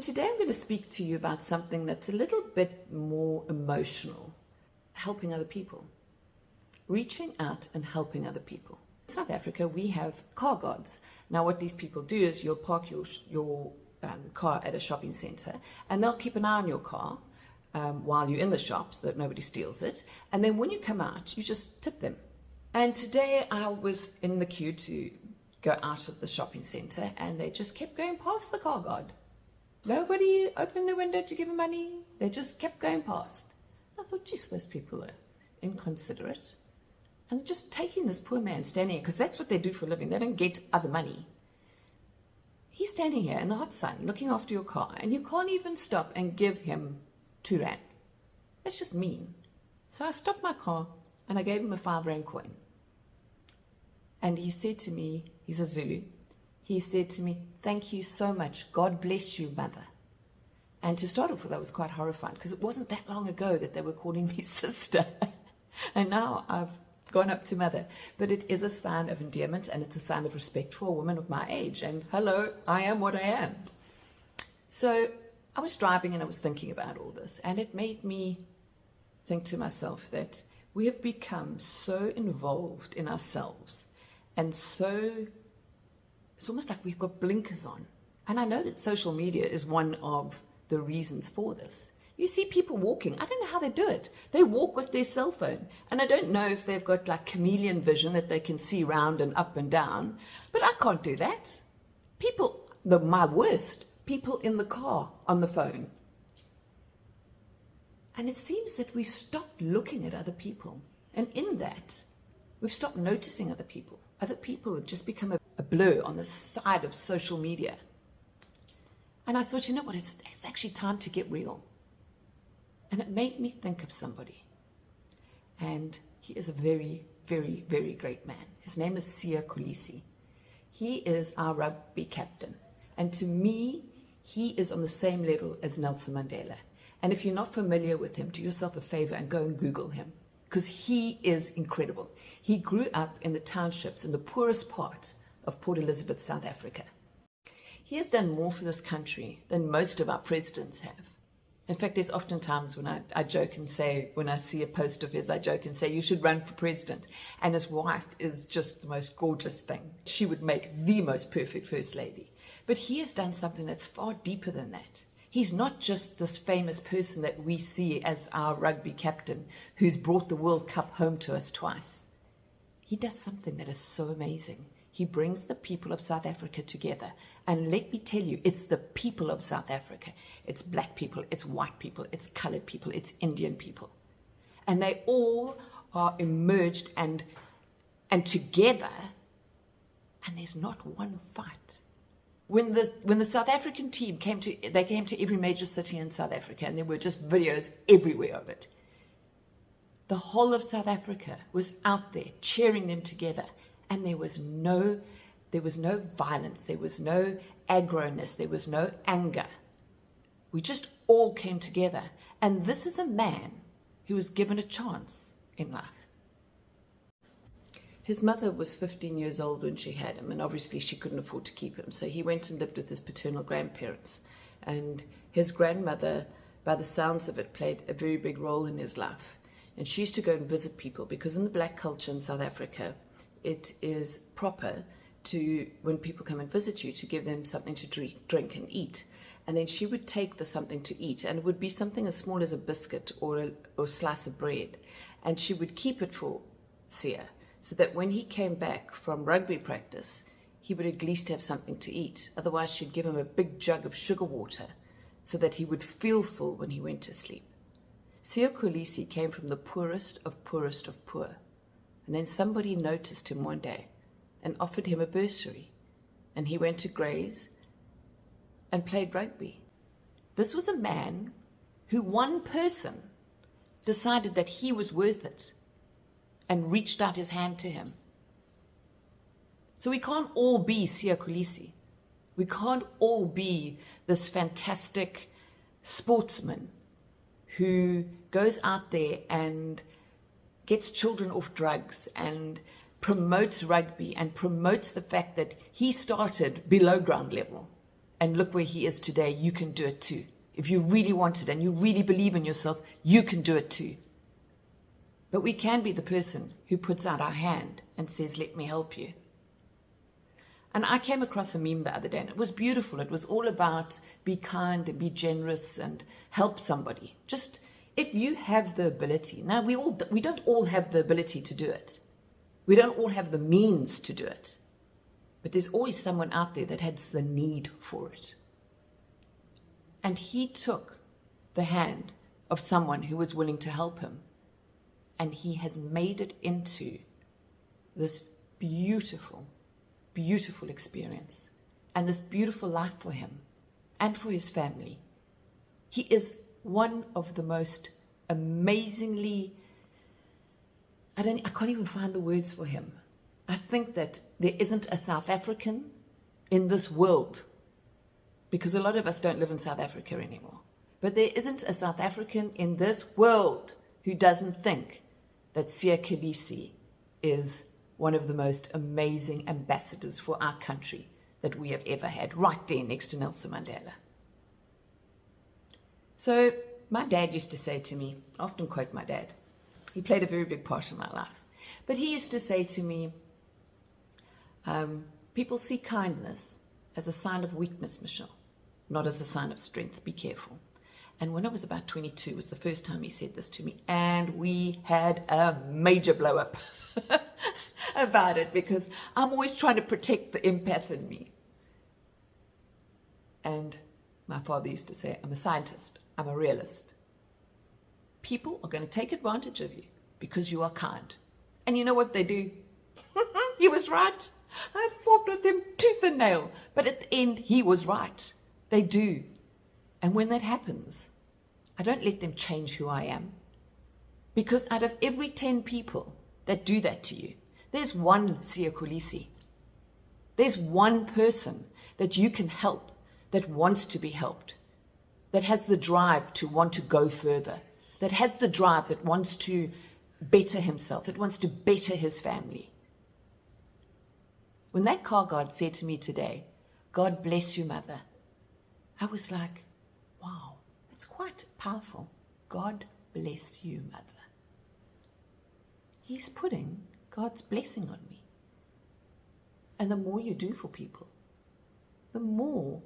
today I'm going to speak to you about something that's a little bit more emotional. Helping other people. Reaching out and helping other people. In South Africa, we have car guards. Now what these people do is you'll park your car at a shopping center and they'll keep an eye on your car while you're in the shop so that nobody steals it. And then when you come out, you just tip them. And today I was in the queue to go out of the shopping center and they just kept going past the car guard. Nobody opened the window to give them money. They just kept going past. I thought, geez, those people are inconsiderate. And just taking this poor man standing here, because that's what they do for a living. They don't get other money. He's standing here in the hot sun, looking after your car, and you can't even stop and give him 2 rand. That's just mean. So I stopped my car and I gave him a 5 rand coin. And he said to me, he's a Zulu, he said to me, "Thank you so much. God bless you, mother." And to start off with, I was quite horrified because it wasn't that long ago that they were calling me sister. And now I've gone up to mother. But it is a sign of endearment and it's a sign of respect for a woman of my age. And hello, I am what I am. So I was driving and I was thinking about all this. And it made me think to myself that we have become so involved in ourselves and so, it's almost like we've got blinkers on. And I know that social media is one of the reasons for this. You see people walking. I don't know how they do it. They walk with their cell phone. And I don't know if they've got like chameleon vision that they can see round and up and down. But I can't do that. People, my worst, people in the car on the phone. And it seems that we stopped looking at other people. And in that, we've stopped noticing other people. Other people have just become a blur on the side of social media. And I thought, you know what, it's actually time to get real. And it made me think of somebody. And he is a very, very, very great man. His name is Siya Kolisi. He is our rugby captain. And to me, he is on the same level as Nelson Mandela. And if you're not familiar with him, do yourself a favor and go and Google him. Because he is incredible. He grew up in the townships in the poorest part of Port Elizabeth, South Africa. He has done more for this country than most of our presidents have. In fact, there's often times when I joke and say, when I see a post of his, I joke and say, you should run for president. And his wife is just the most gorgeous thing. She would make the most perfect first lady. But he has done something that's far deeper than that. He's not just this famous person that we see as our rugby captain who's brought the World Cup home to us twice. He does something that is so amazing. He brings the people of South Africa together. And let me tell you, it's the people of South Africa. It's black people, it's white people, it's colored people, it's Indian people. And they all are emerged and together, and there's not one fight. When the South African team came to every major city in South Africa, and there were just videos everywhere of it. The whole of South Africa was out there cheering them together. And there was no violence, there was no aggroness, there was no anger. We just all came together. And this is a man who was given a chance in life. His mother was 15 years old when she had him, and obviously she couldn't afford to keep him. So he went and lived with his paternal grandparents. And his grandmother, by the sounds of it, played a very big role in his life. And she used to go and visit people because in the black culture in South Africa, it is proper to, when people come and visit you, to give them something to drink and eat. And then she would take the something to eat, and it would be something as small as a biscuit or a slice of bread. And she would keep it for Siya, so that when he came back from rugby practice, he would at least have something to eat. Otherwise, she'd give him a big jug of sugar water so that he would feel full when he went to sleep. Siya Kolisi came from the poorest of poor. And then somebody noticed him one day and offered him a bursary. And he went to Grays and played rugby. This was a man who one person decided that he was worth it and reached out his hand to him. So we can't all be Siya Kolisi. We can't all be this fantastic sportsman who goes out there and gets children off drugs and promotes rugby and promotes the fact that he started below ground level And look where he is today. You can do it too. If you really want it and you really believe in yourself, you can do it too. But we can be the person who puts out our hand and says, let me help you. And I came across a meme the other day, and it was beautiful. It was all about be kind and be generous and help somebody. Just if you have the ability. Now, we don't all have the ability to do it. We don't all have the means to do it. But there's always someone out there that has the need for it. And he took the hand of someone who was willing to help him. And he has made it into this beautiful, beautiful experience and this beautiful life for him and for his family. He is one of the most amazingly, I can't even find the words for him. I think that there isn't a South African in this world, because a lot of us don't live in South Africa anymore, but there isn't a South African in this world who doesn't think that Siya Kolisi is one of the most amazing ambassadors for our country that we have ever had, right there next to Nelson Mandela. So my dad used to say to me, I often quote my dad, he played a very big part in my life, but he used to say to me, people see kindness as a sign of weakness, Michelle, not as a sign of strength. Be careful. And when I was about 22 was the first time he said this to me, and we had a major blow up about it, because I'm always trying to protect the empath in me. And my father used to say, I'm a scientist, I'm a realist. People are going to take advantage of you because you are kind. And you know what they do? He was right. I fought with him tooth and nail, but at the end he was right. They do. And when that happens, I don't let them change who I am. Because out of every 10 people that do that to you, there's one Siya Kolisi. There's one person that you can help, that wants to be helped, that has the drive to want to go further, that has the drive that wants to better himself, that wants to better his family. When that car guard said to me today, God bless you, mother, I was like, wow, that's quite powerful. God bless you, mother. He's putting God's blessing on me. And the more you do for people, the more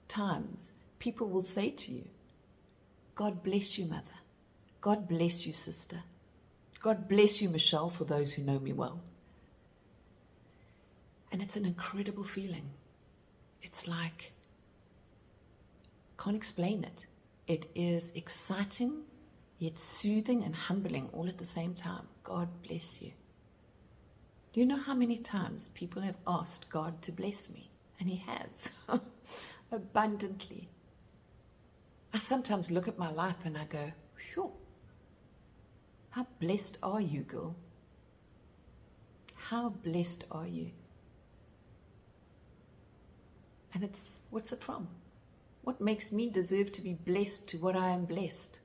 times people will say to you, God bless you, mother. God bless you, sister. God bless you, Michelle, for those who know me well. And it's an incredible feeling. It's like, I can't explain it. It is exciting, yet soothing and humbling all at the same time. God bless you. Do you know how many times people have asked God to bless me? And he has, abundantly. I sometimes look at my life and I go, phew, how blessed are you, girl? How blessed are you? And what's it from? What makes me deserve to be blessed to what I am blessed?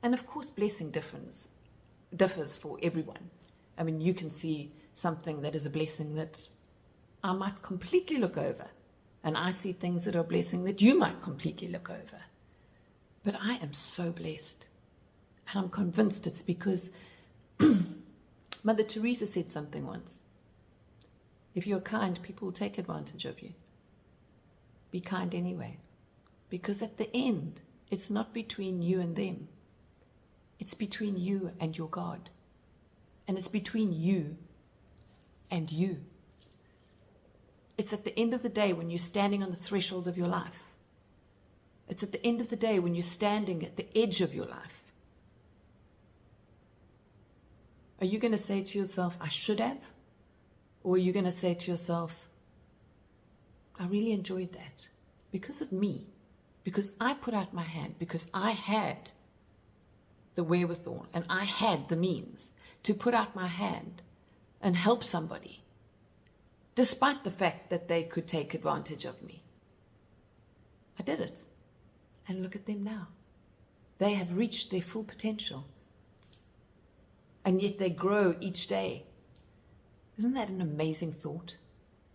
And of course, blessing differs for everyone. I mean, you can see something that is a blessing that I might completely look over. And I see things that are a blessing that you might completely look over. But I am so blessed. And I'm convinced it's because Mother Teresa said something once. If you're kind, people will take advantage of you. Be kind anyway. Because at the end, it's not between you and them. It's between you and your God. And it's between you and you. It's at the end of the day when you're standing on the threshold of your life. It's at the end of the day when you're standing at the edge of your life. Are you going to say to yourself, I should have? Or are you going to say to yourself, I really enjoyed that because of me, because I put out my hand, because I had the wherewithal and I had the means to put out my hand and help somebody, despite the fact that they could take advantage of me. I did it. And look at them now. They have reached their full potential. And yet they grow each day. Isn't that an amazing thought?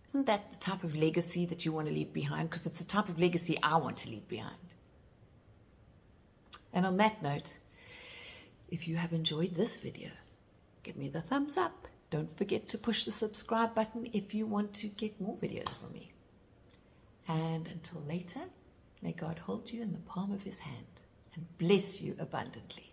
Isn't that the type of legacy that you want to leave behind? Because it's the type of legacy I want to leave behind. And on that note, if you have enjoyed this video, give me the thumbs up. Don't forget to push the subscribe button if you want to get more videos from me. And until later, may God hold you in the palm of his hand and bless you abundantly.